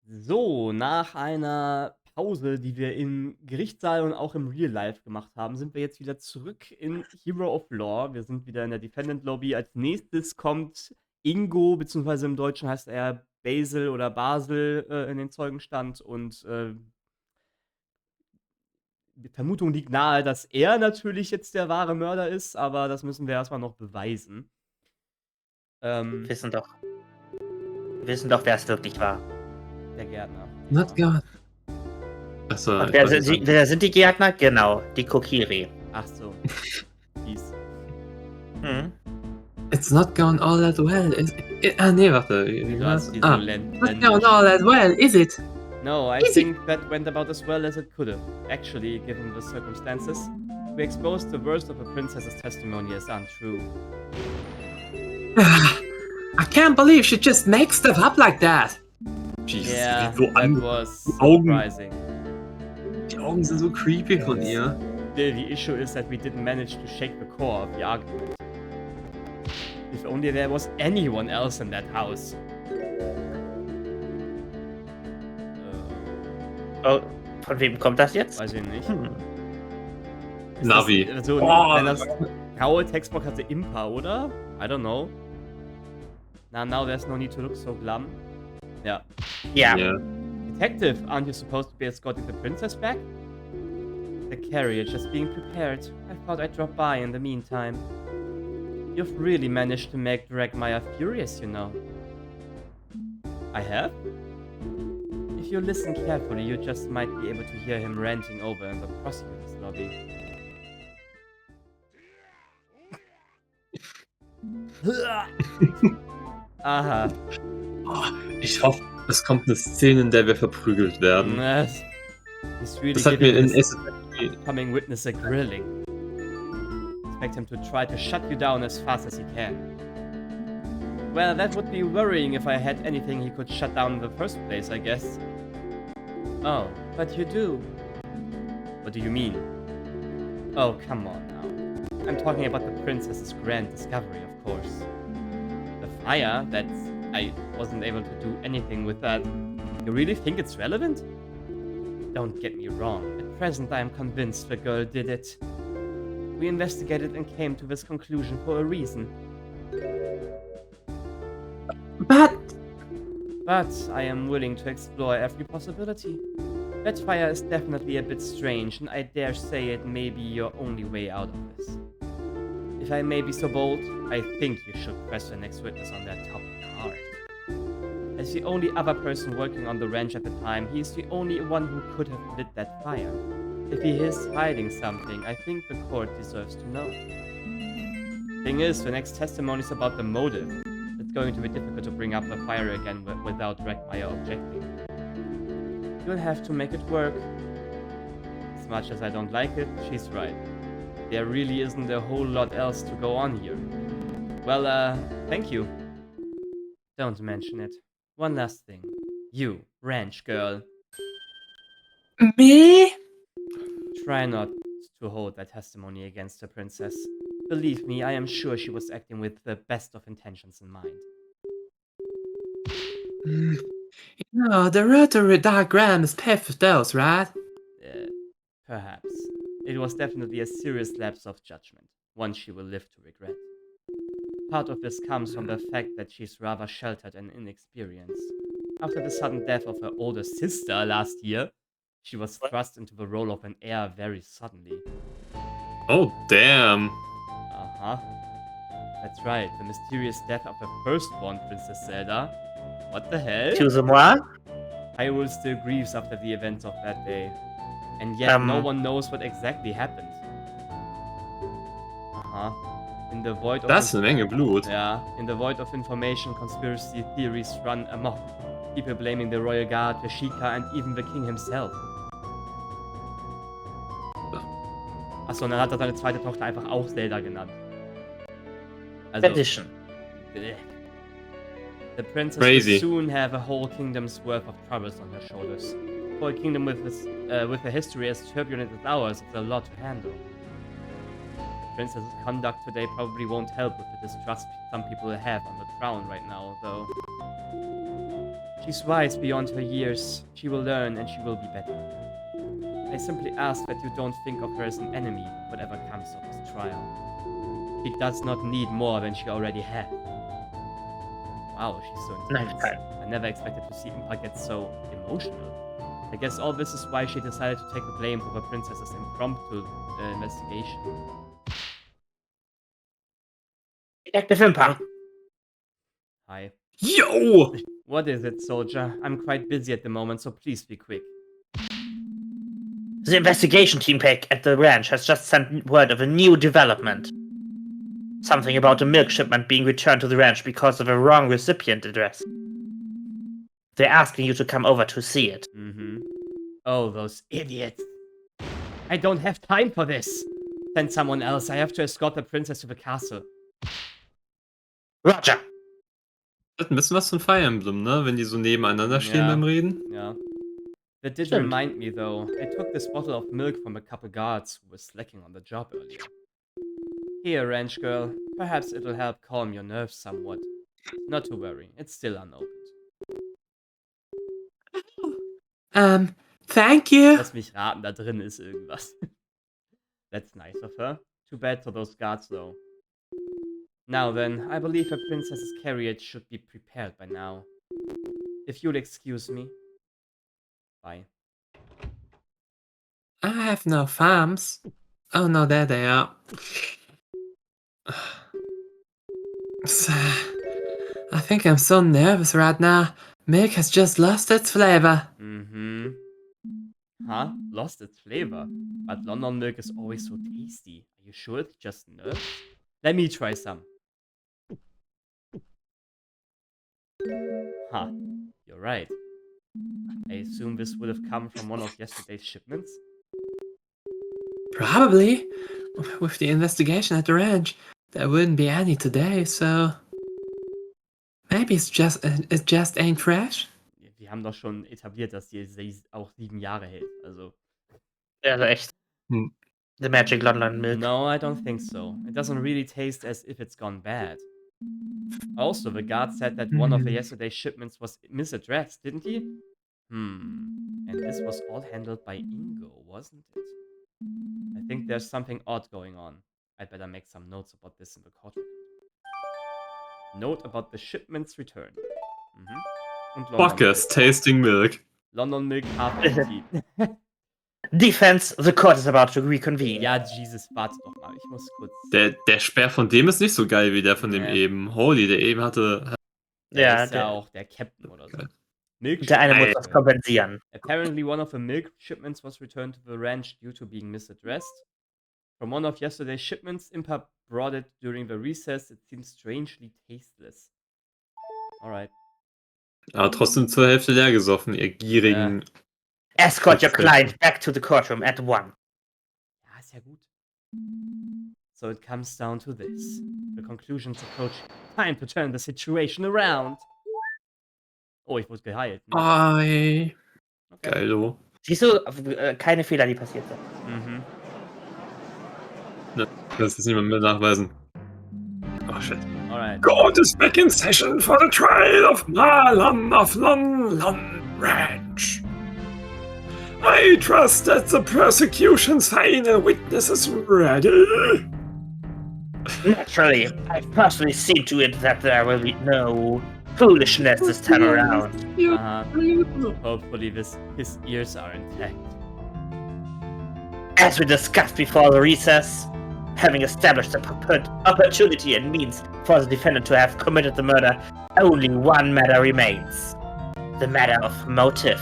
So, nach einer Pause, die wir im Gerichtssaal und auch im Real Life gemacht haben, sind wir jetzt wieder zurück in Hero of Law. Wir sind wieder in der Defendant Lobby. Als nächstes kommt Ingo, beziehungsweise im Deutschen heißt er Basil oder Basel in den Zeugenstand. Und die Vermutung liegt nahe, dass er natürlich jetzt der wahre Mörder ist, aber das müssen wir erstmal noch beweisen. Wir wissen doch, wer es wirklich war. Der Gärtner. Not God. Achso, Und wer sind die Gärtner? Genau, die Kokiri. Ach so. Dies. It's not going all that well, is it? Nee, warte. Du hast die so Not going all that well, is it? No, I think that went about as well as it could have. Actually, given the circumstances, we exposed the worst of a princess's testimony as untrue. I can't believe she just makes stuff up like that. Jesus, yeah, so that was Augen. surprising. Die Augen sind so creepy von ihr. The issue is that we didn't manage to shake the core of the argument. If only there was anyone else in that house. Oh, von wem kommt das jetzt? Weiß ich nicht. Navi. Wenn das graue Textbox hatte Impa, oder? I don't know. Now there's no need to look so glum. Yeah. Yeah. Detective, aren't you supposed to be escorting the princess back? The carriage is being prepared. I thought I'd drop by in the meantime. You've really managed to make Dragmire furious, you know. I have? If you listen carefully, you just might be able to hear him ranting over in the prosecutor's lobby. Aha. Oh, ich hoffe, es kommt eine Szene, in der wir verprügelt werden. He's really Das hat mir in coming witness a grilling. Expect him to try to shut you down as fast as he can. Well, that would be worrying if I had anything he could shut down in the first place, I guess. Oh, but you do. What do you mean? Oh, come on now. I'm talking about the princess's grand discovery, of course. The fire, that I wasn't able to do anything with that. You really think it's relevant? Don't get me wrong. At present, I am convinced the girl did it. We investigated and came to this conclusion for a reason. But I am willing to explore every possibility. That fire is definitely a bit strange, and I dare say it may be your only way out of this. If I may be so bold, I think you should press the next witness on that topic hard. As the only other person working on the ranch at the time, he is the only one who could have lit that fire. If he is hiding something, I think the court deserves to know. Thing is, the next testimony is about the motive. It's going to be difficult to bring up the fire again without Dragmire objecting. You'll have to make it work. As much as I don't like it, she's right. There really isn't a whole lot else to go on here. Well, thank you. Don't mention it. One last thing. You, ranch girl. Me? Try not to hold that testimony against the princess. Believe me, I am sure she was acting with the best of intentions in mind. No, the rotary diagram is paved with those, right? Perhaps. It was definitely a serious lapse of judgment, one she will live to regret. Part of this comes from the fact that she's rather sheltered and inexperienced. After the sudden death of her older sister last year, she was thrust into the role of an heir very suddenly. Oh, damn. Uh-huh. That's right, the mysterious death of the firstborn Princess Zelda. What the hell? Excuse-moi? Hyrule still grieves after the events of that day. And yet no one knows what exactly happened. Uh-huh. In the void of... Das ist eine Menge Blut. Yeah, in the void of information, conspiracy theories run amok. People blaming the royal guard, the Sheikah, and even the king himself. Achso, und dann hat er seine zweite Tochter einfach auch Zelda genannt. Also, Edition. The princess will soon have a whole kingdom's worth of troubles on her shoulders. For a kingdom with a history as turbulent as ours, it's a lot to handle. The princess's conduct today probably won't help with the distrust some people have on the crown right now, though. She's wise beyond her years. She will learn and she will be better. I simply ask that you don't think of her as an enemy, whatever comes of this trial. She does not need more than she already has. Wow, she's so intense. I never expected to see Impa get so emotional. I guess all this is why she decided to take the blame for the princess's impromptu investigation. Detective Impa. Hi. Yo! What is it, soldier? I'm quite busy at the moment, so please be quick. The investigation team back at the ranch has just sent word of a new development. Something about a milk shipment being returned to the ranch because of a wrong recipient address. They're asking you to come over to see it. Mm-hmm. Oh, those idiots. I don't have time for this. Send someone else. I have to escort the princess to the castle. Roger. Das ist ein bisschen was von Fire Emblem, ne? Wenn die so nebeneinander stehen beim Reden. Yeah. That did remind me, though. I took this bottle of milk from a couple guards who were slacking on the job earlier. Here, ranch girl. Perhaps it'll help calm your nerves somewhat. Not to worry, it's still unopened. Thank you. Lass mich raten, da drin ist irgendwas. That's nice of her. Too bad for those guards, though. Now then, I believe the princess's carriage should be prepared by now. If you'll excuse me. Bye. I have no farms. Oh no, there they are. I think I'm so nervous right now. Milk has just lost its flavor. Mm-hmm. Huh? Lost its flavor? But London milk is always so tasty. Are you sure it's just nerves? Let me try some. Huh. You're right. I assume this would have come from one of yesterday's shipments? Probably. With the investigation at the ranch, there wouldn't be any today, so... Maybe it just ain't fresh? Wir haben doch schon etabliert, dass die auch 7 Jahre hält, also... Also echt. The Magic London Milk. No, I don't think so. It doesn't really taste as if it's gone bad. Also, the guard said that one of the yesterday's shipments was misaddressed, didn't he? And this was all handled by Ingo, wasn't it? I think there's something odd going on. I'd better make some notes about this in the court record. Note about the shipment's return. Und Fuckers tasting milk. London Milk Harter Tea. Defense, the court is about to reconvene. Ja, Jesus, warte doch mal. Ich muss kurz... Der Speer von dem ist nicht so geil wie der von dem eben. Holy, der eben hatte... Der ist ja auch der Captain oder so. Der eine muss das kompensieren. Apparently one of the milk shipments was returned to the ranch due to being misaddressed. From one of yesterday's shipments, Impa brought it during the recess. It seems strangely tasteless. Alright. Aber trotzdem zur Hälfte leer gesoffen, ihr gierigen... Escort your client back to the courtroom at 1. Ja, ist ja gut. So it comes down to this. The conclusion's approaching. Time to turn the situation around. Oh, ich wurde geheilt. Ne? Okay. Geilo. Siehst du, keine Fehler, die passiert sind. Ne, das ist niemand mehr nachweisen. Oh shit. Alright. Court is back in session for the trial of Marlon of Lon Ranch. I trust that the prosecution's final witness is ready. Naturally, I've personally seen to it that there will be no foolishness this time around. Hopefully his ears are intact. As we discussed before the recess, having established the opportunity and means for the defendant to have committed the murder, only one matter remains. The matter of motive.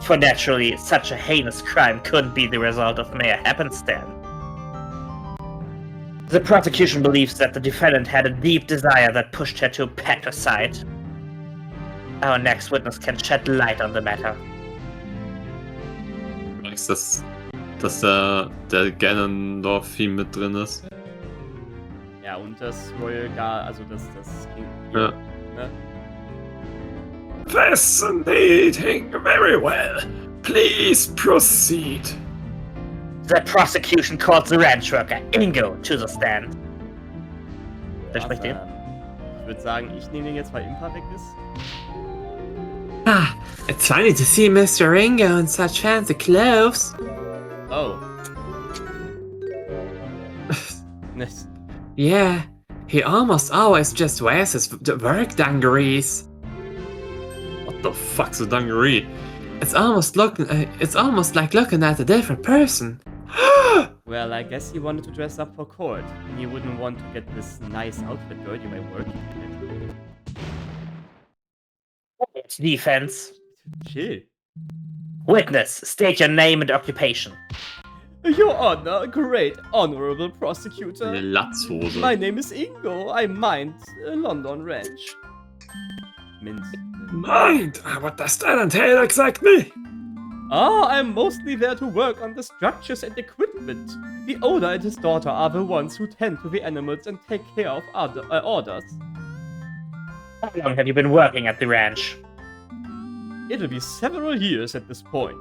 For naturally, such a heinous crime couldn't be the result of mere happenstance. The prosecution believes that the defendant had a deep desire that pushed her to patricide. Our next witness can shed light on the matter. Du weißt, dass der Ganondorf-Theme mit drin ist. Ja, und das Royal Guard, also das King. Ja. Ne? Fascinating, very well. Please proceed. The prosecution calls the ranch worker Ingo to the stand. Wer spricht den? Ich würde sagen, ich nehme den jetzt, weil Impa weg ist. Ah, it's funny to see Mr. Ringo in such fancy clothes. Oh. Nice. Yeah, he almost always just wears his work dungarees. What the fuck's a dungaree? It's almost like looking at a different person. Well, I guess he wanted to dress up for court, and he wouldn't want to get this nice outfit dirty by working in It's defense. it. Chill. Witness, state your name and occupation. Your Honor, great honorable prosecutor. Eine Latzhose. My name is Ingo. I mind a London ranch. Mint. Mind? What does that entail exactly? I'm mostly there to work on the structures and equipment. The owner and his daughter are the ones who tend to the animals and take care of orders. How long have you been working at the ranch? It'll be several years at this point.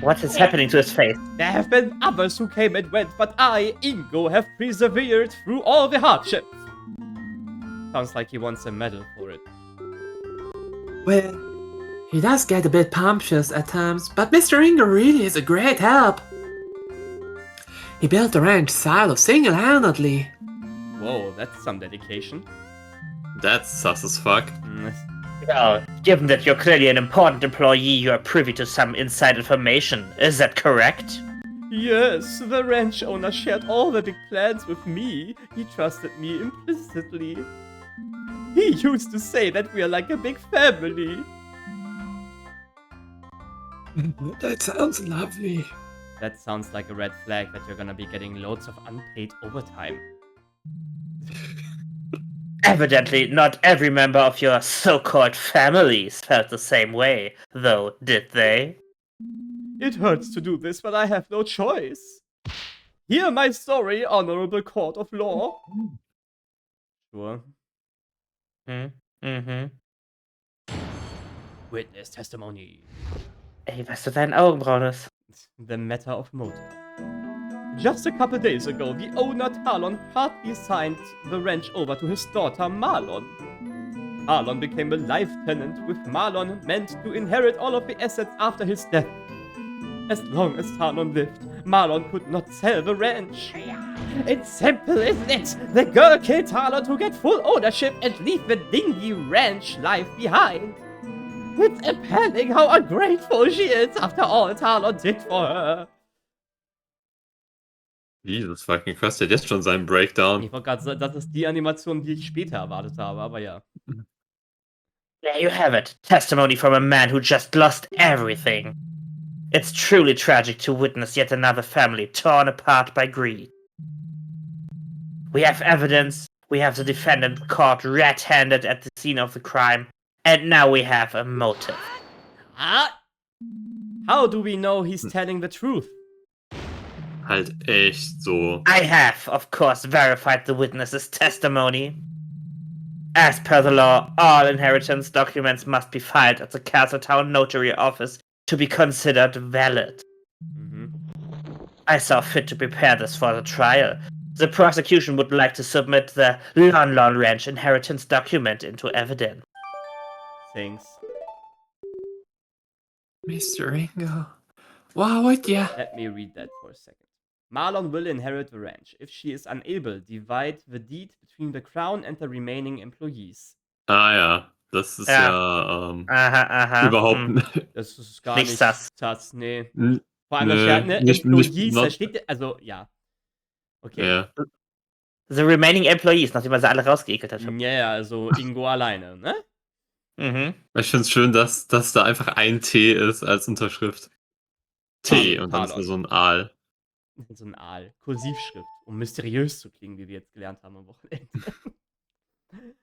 What is happening to his face? There have been others who came and went, but I, Ingo, have persevered through all the hardships. Sounds like he wants a medal for it. Well, he does get a bit pompous at times, but Mr. Ringo really is a great help. He built the ranch silo single-handedly. Whoa, that's some dedication. That's sus as fuck. Well, given that you're clearly an important employee, you are privy to some inside information. Is that correct? Yes, the ranch owner shared all the big plans with me. He trusted me implicitly. He used to say that we are like a big family. That sounds lovely. That sounds like a red flag that you're gonna be getting loads of unpaid overtime. Evidently, not every member of your so-called families felt the same way, though, did they? It hurts to do this, but I have no choice. Hear my story, honorable court of law. Sure. Witness testimony. Ey, was du deinen Augenbrauen ist? The matter of motive. Just a couple days ago, the owner Talon partly signed the ranch over to his daughter Marlon. Talon became a life tenant, with Marlon meant to inherit all of the assets after his death. As long as Talon lived, Marlon could not sell the ranch. It's simple, isn't it? The girl killed Talon to get full ownership and leave the dingy ranch life behind. It's appalling how ungrateful she is after all Talon did for her. Jesus fucking Christ, der hat jetzt schon seinen Breakdown. Ich wollte gerade sagen, das ist die Animation, die ich später erwartet habe, aber ja. There you have it. Testimony from a man who just lost everything. It's truly tragic to witness yet another family torn apart by greed. We have evidence, we have the defendant caught red-handed at the scene of the crime, and now we have a motive. How do we know he's telling the truth? Halt echt so. I have, of course, verified the witness's testimony. As per the law, all inheritance documents must be filed at the Castletown Notary Office to be considered valid. I saw fit to prepare this for the trial. The prosecution would like to submit the Lon Lon Ranch inheritance document into evidence. Thanks. Mr. Ringo. Wow, what ya? Let me read that for a second. Marlon will inherit the ranch. If she is unable, divide the deed between the crown and the remaining employees. Ah ja, das ist ja, überhaupt Das ist gar nicht nicht sass. sass, nee. N- Vor allem, nö, da steht, ne, nicht- Employees, da not- steht, also, ja. Okay. Ja. The remaining employees, nachdem er sie alle rausgeekelt hat. Ja, ja, also Ingo alleine, ne? Ich find's schön, dass da einfach ein T ist als Unterschrift. T und dann ist da Talon. so ein Aal. So ein Aal. Kursivschrift, um mysteriös zu klingen, wie wir jetzt gelernt haben am Wochenende.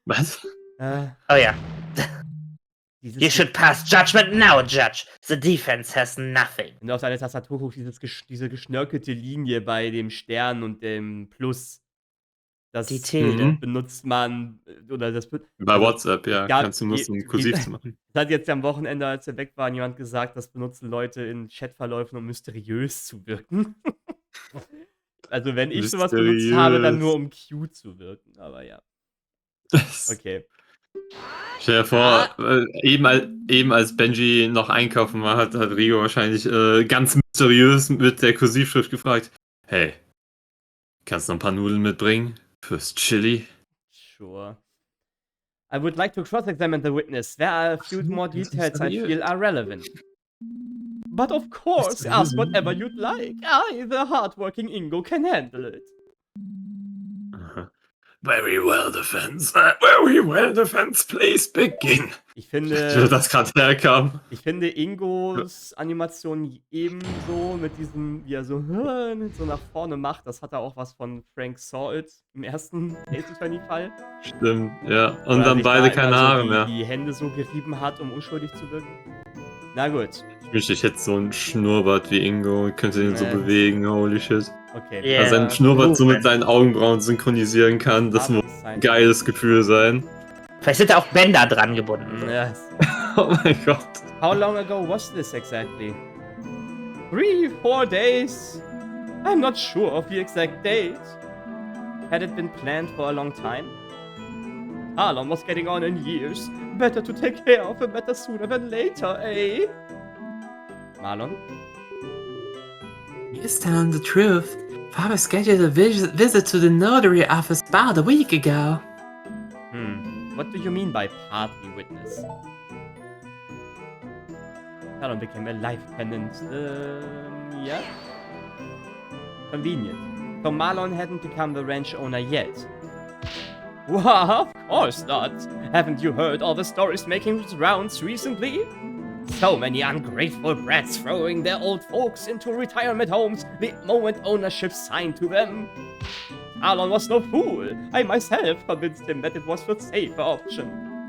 Was? Oh ja. Dieses You should pass judgment now, Judge. The defense has nothing. Wenn du auf deine Tastatur guckst, diese geschnörkelte Linie bei dem Stern und dem Plus. Das Die Tilde. benutzt man, oder das Bei WhatsApp, ja, ja, kannst du nutzen, um kursiv zu machen. Das hat jetzt am Wochenende, als wir weg waren, jemand gesagt, das benutzen Leute in Chatverläufen, um mysteriös zu wirken. Also wenn ich sowas benutzt habe, dann nur um cute zu wirken, aber ja. Okay. Stell dir vor, eben als Benji noch einkaufen war, hat Rigo wahrscheinlich ganz mysteriös mit der Kursivschrift gefragt: Hey, kannst du noch ein paar Nudeln mitbringen? Fürs Chili? Sure. I would like to cross-examine the witness. There are a few more details I feel are relevant. But of course, ask whatever you'd like. I, the hardworking Ingo, can handle it. Very well, Defense. Very well, Defense. Please begin. Ich finde, das gerade herkam. Ich finde Ingos Animation ebenso mit diesem, wie er so nach vorne macht, das hat er auch was von Frank Saw It im ersten Ace-Attorney-Fall. Stimmt, ja. Und dann beide keine Haare mehr. Die Hände so gerieben hat, um unschuldig zu wirken. Na gut. Ich wünschte, ich hätte so einen Schnurrbart wie Ingo und könnte ihn so bewegen, holy shit. Okay. Yeah. Also seinen Schnurrbart so mit seinen Augenbrauen synchronisieren kann, das muss ein geiles Gefühl sein. Vielleicht sind da auch Bänder dran gebunden. Yes. Oh mein Gott. How long ago was this exactly? 3, 4 days? I'm not sure of the exact date. Had it been planned for a long time? Alon was getting on in years. Better to take care of him better sooner than later, eh? Marlon? He's telling the truth. Father scheduled a visit to the notary office about a week ago. What do you mean by partly witness? Alon became a life tenant. Yeah? Convenient. So Marlon hadn't become the ranch owner yet. Well, of course not. Haven't you heard all the stories making rounds recently? So many ungrateful brats throwing their old folks into retirement homes the moment ownership signed to them. Alon was no fool. I myself convinced him that it was the safer option.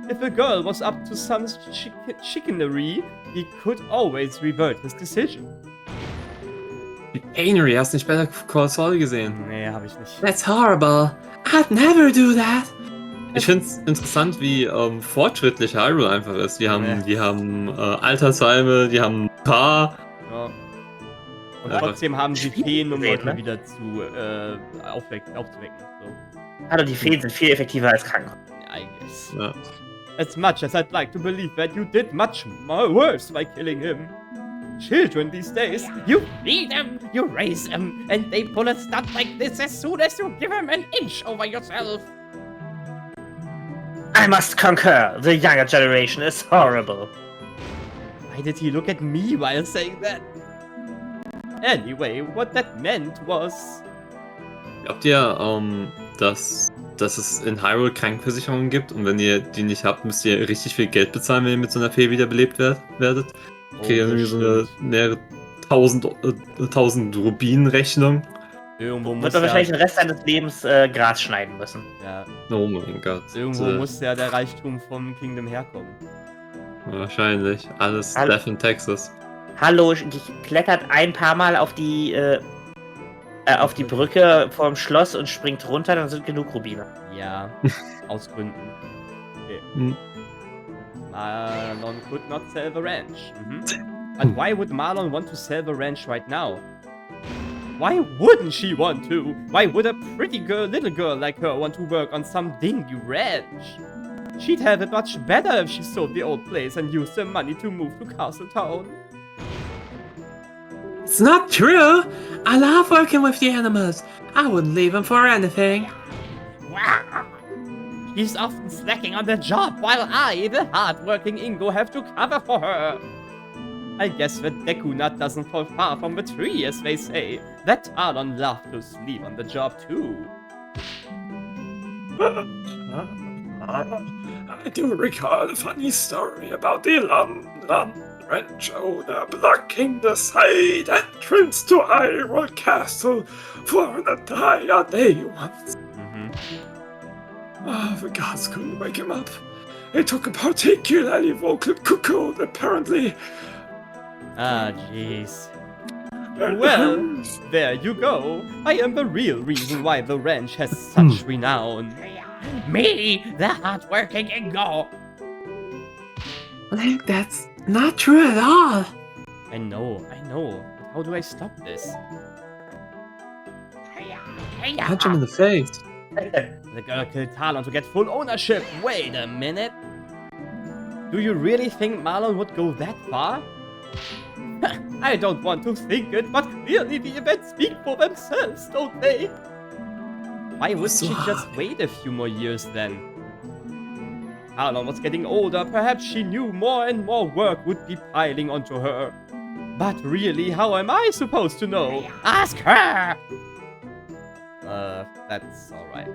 If the girl was up to some chicanery, he could always revert his decision. Chicanery, hast du nicht Better Call Saul gesehen? Nee, hab ich nicht. That's horrible. I'd never do that. Ich find's interessant, wie fortschrittlich Hyrule einfach ist. Die haben Altersheime, die haben ein Paar. Ja. Und trotzdem haben sie Feen, um Leute wieder zu aufzuwecken. So. Also die Feen sind viel effektiver als Krankenhäuser. I guess. Ja. As much as I'd like to believe that you did much more worse by killing him. Children these days, you feed them, you raise them, and they pull a stunt like this as soon as you give them an inch over yourself. I must concur. The younger generation is horrible. Why did he look at me while saying that? Anyway, what that meant was... Glaubt ihr, dass es in Hyrule Krankenversicherungen gibt und wenn ihr die nicht habt, müsst ihr richtig viel Geld bezahlen, wenn ihr mit so einer Fee wiederbelebt werdet? Okay, irgendwie so eine mehrere tausend Rubin-Rechnung. Irgendwo muss Wird er wahrscheinlich den Rest seines Lebens Gras schneiden müssen. Ja. Oh mein Gott. Irgendwo muss ja der Reichtum vom Kingdom herkommen. Wahrscheinlich. Alles Death in Texas. Hallo, klettert ein paar Mal auf die Brücke vorm Schloss und springt runter, dann sind genug Rubine. Ja, aus Gründen. Okay. Marlon could not sell the ranch. But why would Marlon want to sell the ranch right now? Why wouldn't she want to? Why would a pretty little girl like her want to work on some dingy ranch? She'd have it much better if she sold the old place and used the money to move to Castletown. It's not true. I love working with the animals. I wouldn't leave them for anything. Wow. She's often slacking on the job while I, the hard-working Ingo, have to cover for her. I guess the Deku nut doesn't fall far from the tree, as they say. That Talon loved to sleep on the job too. I do recall a funny story about the London ranch owner blocking the side entrance to Hyrule Castle for an entire day once. The gods couldn't wake him up. It took a particularly vocal cuckoo, apparently. Ah, jeez. Well, there you go. I am the real reason why the ranch has such renown. Me, the hard-working Ingo. Link, that's not true at all. I know. But how do I stop this? Punch him in the face. The girl killed Talon to get full ownership. Wait a minute. Do you really think Marlon would go that far? I don't want to think it, but clearly the events speak for themselves, don't they? Why wouldn't she just wait a few more years then? Marlon was getting older, perhaps she knew more and more work would be piling onto her. But really, how am I supposed to know? Ask her! That's alright.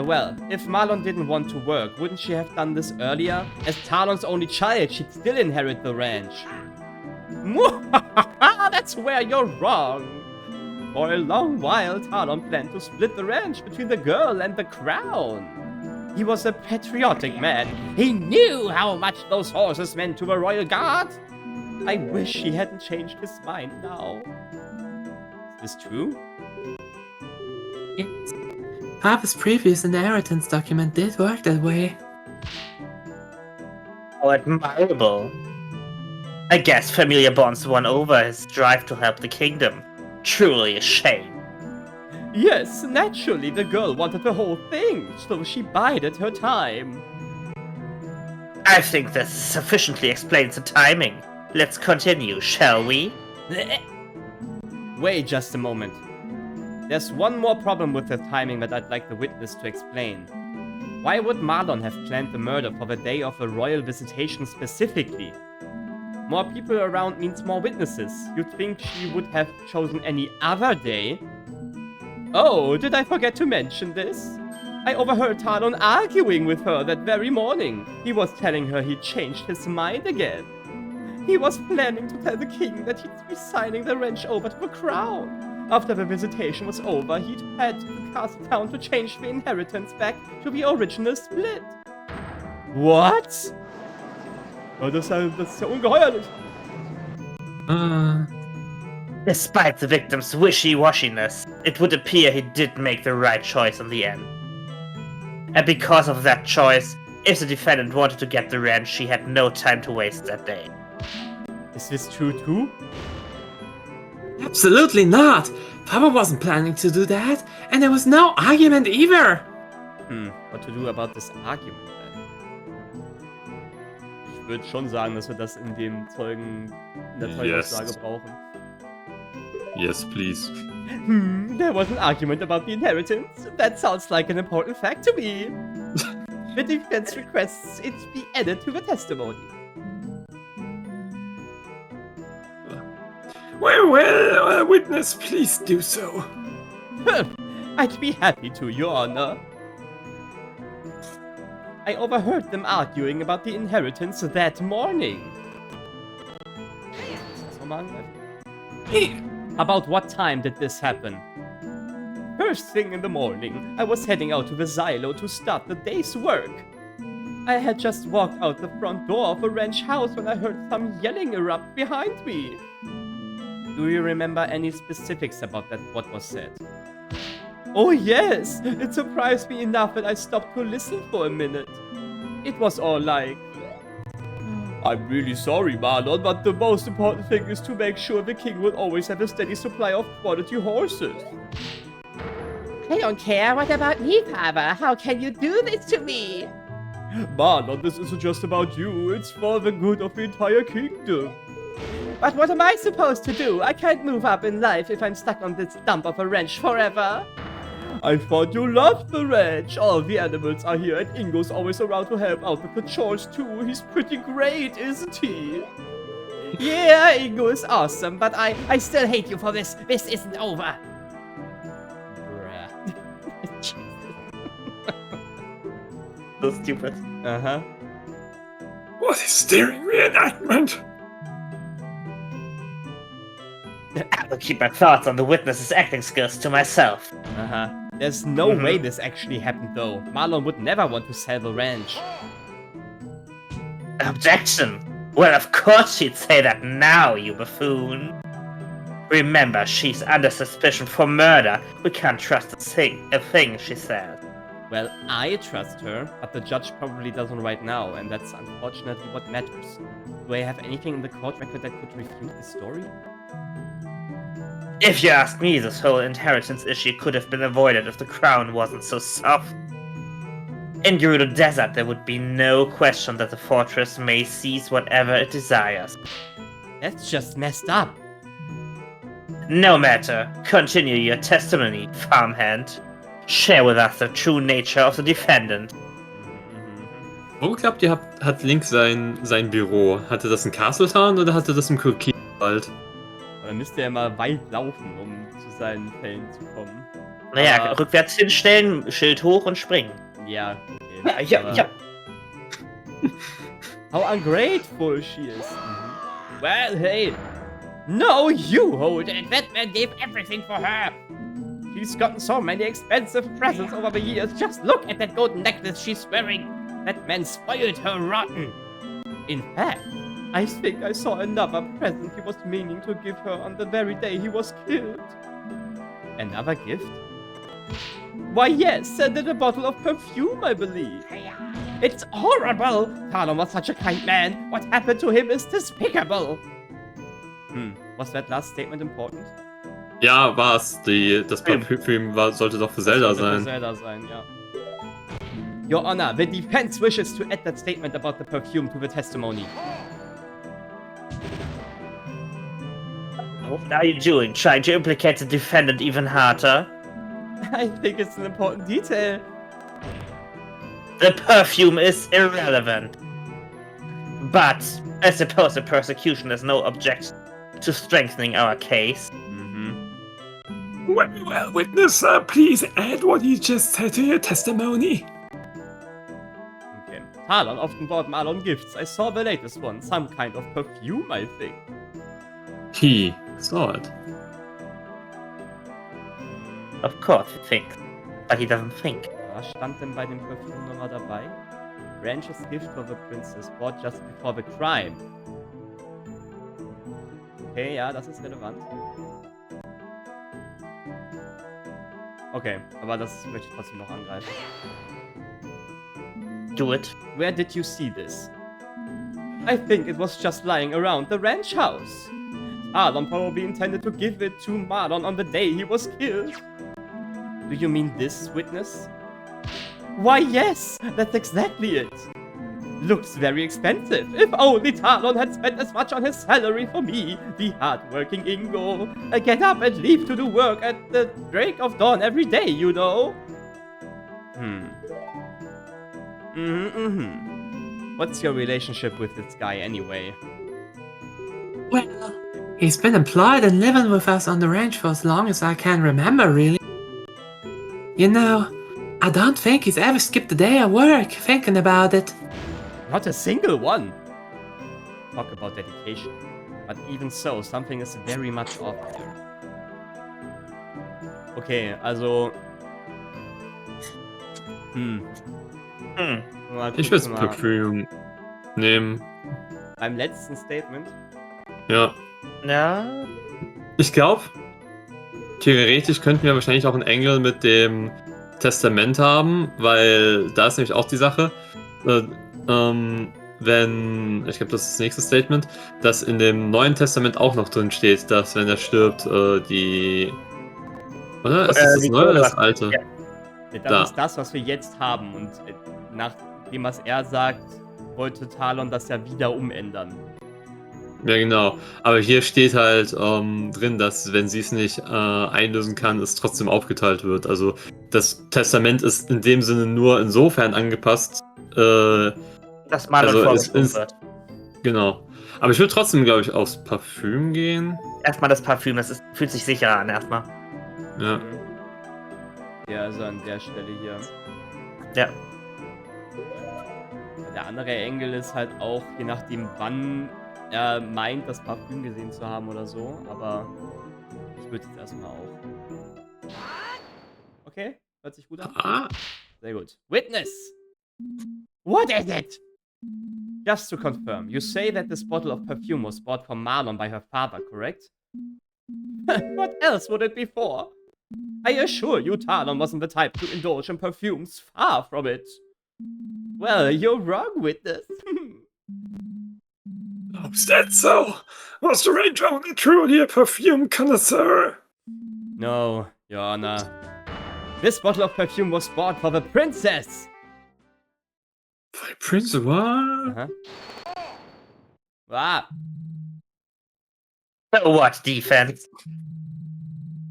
Well, if Marlon didn't want to work, wouldn't she have done this earlier? As Talon's only child, she'd still inherit the ranch. That's where you're wrong. For a long while, Talon planned to split the ranch between the girl and the crown. He was a patriotic man. He knew how much those horses meant to a royal guard. I wish he hadn't changed his mind now. Is this true? Yes. Papa's previous inheritance document did work that way. How admirable. I guess familiar bonds won over his drive to help the kingdom. Truly a shame. Yes, naturally the girl wanted the whole thing, so she bided her time. I think this sufficiently explains the timing. Let's continue, shall we? Wait just a moment. There's one more problem with the timing that I'd like the witness to explain. Why would Marlon have planned the murder for the day of the royal visitation specifically? More people around means more witnesses. You'd think she would have chosen any other day? Oh, did I forget to mention this? I overheard Talon arguing with her that very morning. He was telling her he'd changed his mind again. He was planning to tell the king that he'd be signing the ranch over to the crown. After the visitation was over, he'd head to the castle town to change the inheritance back to the original split. What? Oh, das ist ja ungeheuerlich. Despite the victim's wishy-washiness, it would appear he did make the right choice in the end. And because of that choice, if the defendant wanted to get the ranch, she had no time to waste that day. Is this true too? Absolutely not! Papa wasn't planning to do that, and there was no argument either! What to do about this argument then? Ich würde schon sagen, dass wir das in der Zeugenaussage brauchen. Yes, please. There was an argument about the inheritance. That sounds like an important fact to me. The defense requests it be added to the testimony. Well, witness, please do so. I'd be happy to, Your Honor. I overheard them arguing about the inheritance that morning. About what time did this happen? First thing in the morning, I was heading out to the silo to start the day's work. I had just walked out the front door of a ranch house when I heard some yelling erupt behind me. Do you remember any specifics about what was said? Oh yes! It surprised me enough that I stopped to listen for a minute. It was all like... I'm really sorry, Marlon, but the most important thing is to make sure the king will always have a steady supply of quality horses. I don't care. What about me, Papa? How can you do this to me? Marlon, this isn't just about you. It's for the good of the entire kingdom. But what am I supposed to do? I can't move up in life if I'm stuck on this dump of a ranch forever. I thought you loved the ranch. All the animals are here and Ingo's always around to help out with the chores too. He's pretty great, isn't he? Yeah, Ingo is awesome, but I still hate you for this. This isn't over. Bruh. So stupid. Uh-huh. What is steering reenactment? I will keep my thoughts on the witness's acting skills to myself. Uh-huh. There's no way this actually happened though. Marlon would never want to sell the ranch. Objection! Well, of course she'd say that now, you buffoon. Remember, she's under suspicion for murder. We can't trust a thing she said. Well, I trust her, but the judge probably doesn't right now, and that's unfortunately what matters. Do I have anything in the court record that could refute the story? If you ask me, this whole inheritance issue could have been avoided if the crown wasn't so soft. In Gerudo Desert, there would be no question that the fortress may seize whatever it desires. That's just messed up. No matter. Continue your testimony, farmhand. Share with us the true nature of the defendant. Wo glaubt ihr, hat Link sein Büro? Hatte das in Castletown oder hatte das im Kirkwald? Aber dann müsste er mal weit laufen, um zu seinen Fällen zu kommen. Naja, rückwärts hinstellen, Schild hoch und springen. Ja, okay. Ja. How ungrateful she is. Well, hey. No, you hold it. That man gave everything for her. She's gotten so many expensive presents over the years. Just look at that golden necklace she's wearing. That man spoiled her rotten. In fact, I think I saw another present he was meaning to give her on the very day he was killed. Another gift? Why, yes, a little bottle of perfume, I believe. It's horrible! Talon was such a kind man. What happened to him is despicable. Was that last statement important? Ja, war's. Das Parfüm sollte doch für Zelda sein. Für Zelda sein, ja. Your Honor, the defense wishes to add that statement about the perfume to the testimony. What are you doing? Trying to implicate the defendant even harder? I think it's an important detail. The perfume is irrelevant. But I suppose the prosecution has no objection to strengthening our case. Well, witness, please add what you just said to your testimony. Okay. Talon often bought Malon gifts. I saw the latest one. Some kind of perfume, I think. He saw it. Of course he thinks, but he doesn't think. Was stand denn bei dem Perfume nochmal dabei? Branch's gift for the princess bought just before the crime. Okay, ja, das ist relevant. Okay, aber das möchte ich trotzdem noch angreifen. Do it. Where did you see this? I think it was just lying around the ranch house. Talon probably intended to give it to Marlon on the day he was killed. Do you mean this, witness? Why, yes, that's exactly it. Looks very expensive. If only Talon had spent as much on his salary for me, the hard-working Ingo. I get up and leave to do work at the break of dawn every day, you know. What's your relationship with this guy anyway? Well, he's been employed and living with us on the ranch for as long as I can remember, really. You know, I don't think he's ever skipped a day of work thinking about it. Not a single one! Talk about dedication. But even so, something is very much off here. Okay, also... Ich würde das Parfüm nehmen. Beim letzten Statement? Ja. Ja. Ich glaube, theoretisch könnten wir wahrscheinlich auch einen Engel mit dem Testament haben, weil da ist nämlich auch die Sache, wenn, ich glaube, das ist das nächste Statement, dass in dem Neuen Testament auch noch drin steht, dass wenn er stirbt, die... Oder? Ist das Neue oder das Alte? Ja. Das ist das, was wir jetzt haben. Und nach dem, was er sagt, wollte Talon das ja wieder umändern. Ja, genau. Aber hier steht halt drin, dass, wenn sie es nicht einlösen kann, es trotzdem aufgeteilt wird. Also das Testament ist in dem Sinne nur insofern angepasst, dass Marlon vorgezogen wird. Genau. Aber ich würde trotzdem, glaube ich, aufs Parfüm gehen. Erstmal das Parfüm, fühlt sich sicherer an erstmal. Ja. Ja, also an der Stelle hier. Ja. Der andere Engel ist halt auch, je nachdem wann er meint, das Parfüm gesehen zu haben oder so, aber ich würde jetzt erstmal auch. Okay, hört sich gut an. Sehr gut. Witness! What is it? Just to confirm, you say that this bottle of perfume was bought from Marlon by her father, correct? What else would it be for? I assure you Talon wasn't the type to indulge in perfumes, far from it. Well, you're wrong, witness. Is that so? Was the range only truly a perfume connoisseur? No, Your Honor. This bottle of perfume was bought for the princess. For the prince, what? Aha. Ah, So what, defense?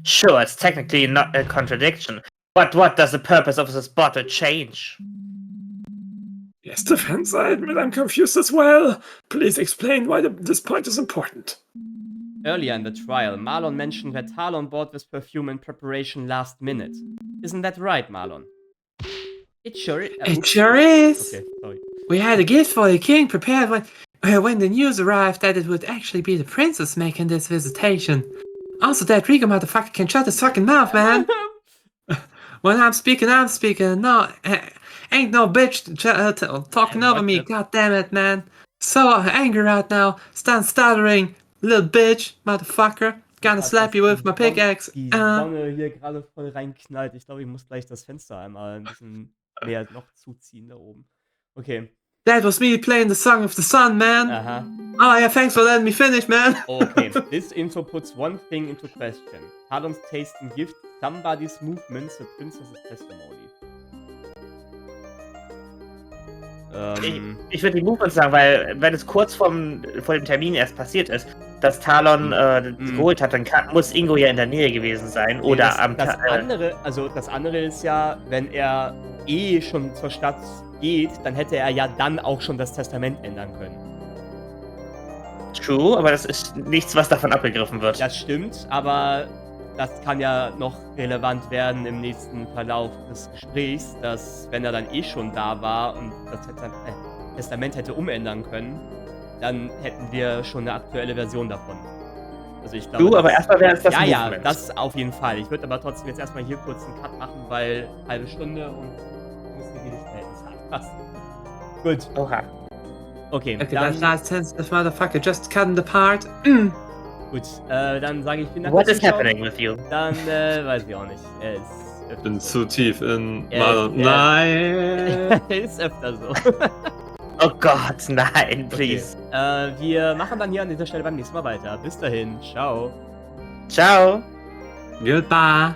Sure, it's technically not a contradiction, but what does the purpose of this bottle change? Yes, defense, I admit I'm confused as well. Please explain why this point is important. earlier in the trial, Marlon mentioned that Talon bought this perfume in preparation last minute. Isn't that right, Marlon? It sure is. It sure is. Okay, sorry. We had a gift for the king prepared when the news arrived that it would actually be the princess making this visitation. Also, that Rigo motherfucker can shut his fucking mouth, man. When I'm speaking, No, ain't no bitch talking over me. God damn it, man. So angry right now. Stand stuttering. Little bitch, motherfucker. Gonna slap you with my pickaxe. Die Sonne hier gerade voll reinknallt. Ich glaube, ich muss gleich das Fenster einmal ein bisschen mehr noch zuziehen da oben. Okay. That was me playing the Song of the Sun, man. Aha. Oh yeah, thanks for letting me finish, man. Okay. This info puts one thing into question. Talon's taste in gift, somebody's movements, the princess's testimony. Ich würde die Movements sagen, weil wenn es kurz vor dem Termin erst passiert ist, dass Talon geholt hat, dann muss Ingo ja in der Nähe gewesen sein. Oder das andere ist ja, wenn er schon zur Stadt geht, dann hätte er ja dann auch schon das Testament ändern können. True, aber das ist nichts, was davon abgegriffen wird. Das stimmt, aber das kann ja noch relevant werden im nächsten Verlauf des Gesprächs, dass wenn er dann schon da war und das Testament hätte umändern können, dann hätten wir schon eine aktuelle Version davon. Also ich glaube, aber erstmal wäre es das Movement. Ja, Movement. Das auf jeden Fall. Ich würde aber trotzdem jetzt erstmal hier kurz einen Cut machen, weil halbe Stunde und muss die Verhältnisse anpassen. Gut. Oha. Okay, Okay, dann, that last sense, this motherfucker just cutting the part. gut, dann sage ich vielen Dank. What fürs is Zuschauen. happening with you? Dann weiß ich auch nicht. Er ist Ich bin zu tief in Ja, Marlon. ja. Nein! ist öfter so. Oh Gott, nein, please. Okay. Wir machen dann hier an dieser Stelle beim nächsten Mal weiter. Bis dahin, ciao. Ciao. Goodbye.